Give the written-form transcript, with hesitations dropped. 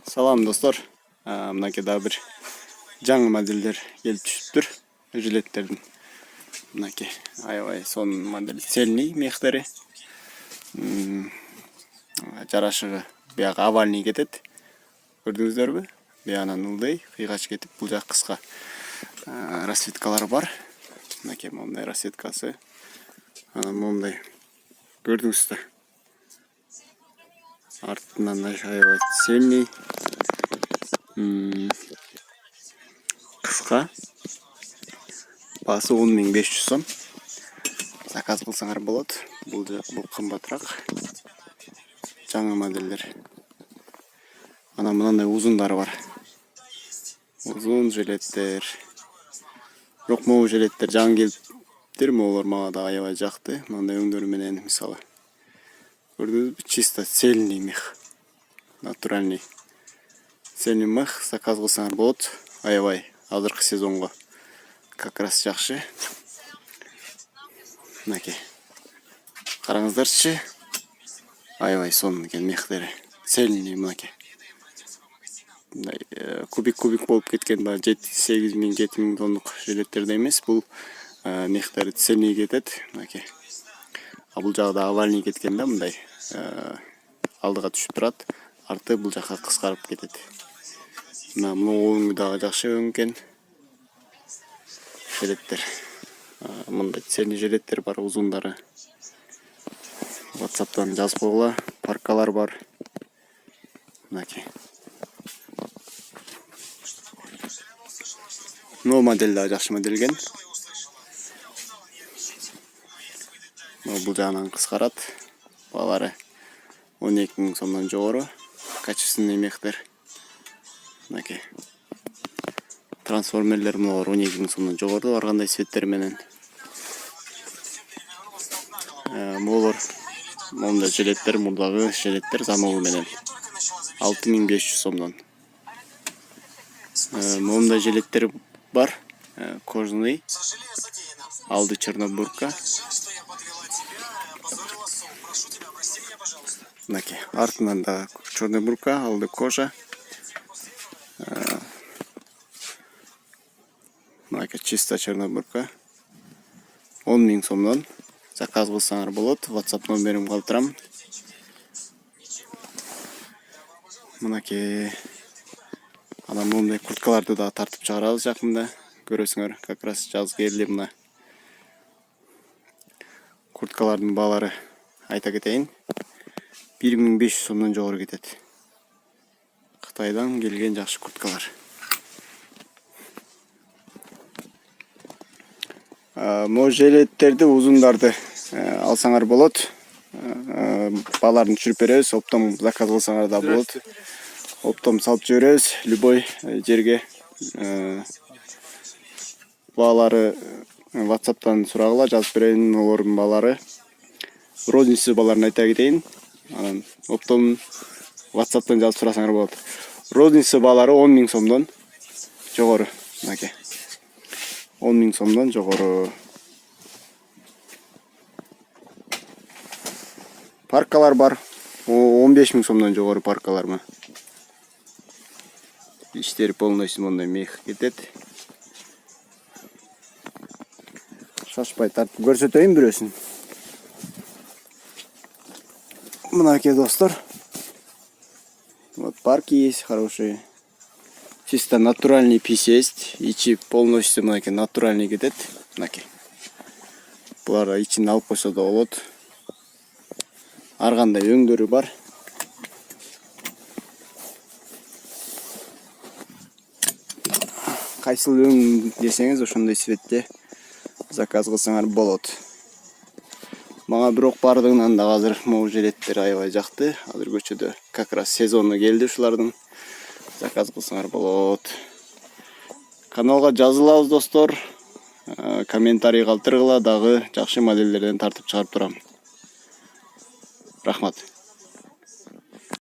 Салам достор. Мынакей дагы бир жаңы модельдер келип түшүптүр. Жилеттердин. Мынакей аябай сонун модель. Цельный мехтери. Жарашыгы бияга овальный кетет. Көрдүңүздөрбү? Биянан ылдый, кыйгач кетип, бул жак кыска. Расцветкалары бар. Мынакей моундай расцветкасы. Анан моундай. Көрдүңүздөр. Артынан аябай цельный. Кыска. Баасы 10.500 сом. Заказ кылсаңар болот. Бул кымбатыраак. Жаңы модельдер. Анан мындай узундары бар. Узун жилеттер. Бирок могу жилеттер жаңы келиптир, могулар мага да аябай жакты. Мындай өңдөрү менен мисалы. Көрдүңүзбү? Чисто цельный мех. Натуральный. Цельный мех заказ кылсаңар болот. Аябай азыркы сезонго как раз жакшы. Мынакей. Караңыздарчы. Аябай сонун экен мехтери. Цельный мынакей. Кубик болуп кеткен ба 7-8 тоннук жилеттерде эмес, бул мехтери цельный кетет. Мынакей. А бул жагда овальный кеткен да мындай. Алдыга түшүп турат, арты бул жака кыскарып кетет. Мына өңү дагы жакшы өңгөн жилеттер. Мындай цельный жилеттер бар, узундары. WhatsApp'tan жазып койгула, паркалар бар. Мынакей. Но модель да жакшы модель экен. Бул жагынан кыскарат. Баалары 12.000 сомдон жогору. Качественный мехтер. Мынакей. Трансформерлер мулар 12.000 сомдон жогору, ар кандай цветтер менен. Молор моундай жилеттер, мурдагы жилеттер замовый менен 6.500 сомдон. Моундай жилеттер бар. Кожаный. Алды чернобурка. Мынакей. Артынан да чернобурка, алды кожа. Мынакей чисто чернобурка. 10.000 сомдон. Заказ кылсаңар болот. WhatsApp номерим калтырам. Мынакей. Анан моундай курткаларды да тартып чыгарабыз жакында. Көрөсүңөр, как раз жаз келди мына. Курткалардын баалары айта кетейин. 1.500 сомдон жогору кетет. Кытайдан келген жакшы курткалар. Мо жилеттерди, узундарды алсаңар болот. Бааларын түшүрүп беребиз, оптом заказ кылсаңар да болот. Оптом салып жиберебиз, любой жерге. Баалары WhatsApp'tan сурагыла, жазып берейин, олордун баалары. Розница бааларын айта кетейин. Анан оптом WhatsApp'tan жазып сурасаңар болот. Розница баалары 10.000 сомдон жогору. Мынакей. 10.000 сомдон жогору. Паркалар бар. 15.000 сомдон жогору паркалармы. Иштери полностью мондай мех кетет. Шашпай тартып көрсөтөйүн бирөөсүн. Мынакей достор. Вот парки есть хорошие. Чисто натуральный пис есть. Ичи полностью мынакей натуральный кетет. Мынакей. Булар ичин алып койсо да болот. Ар кандай өңдөрү бар. Кайсыл өң десеңиз, ошондой цветте заказ кылсаңар болот. Мага бирок бардыгынан да азыр могу жилеттер аябай жакты. Азыр көчөдө как раз сезону келди ушулардын. Заказ кылсаңар болот. Каналга жазылабыз достор. Комментарий калтыргыла, дагы жакшы модельдерден тартып чыгарып турам. Рахмат.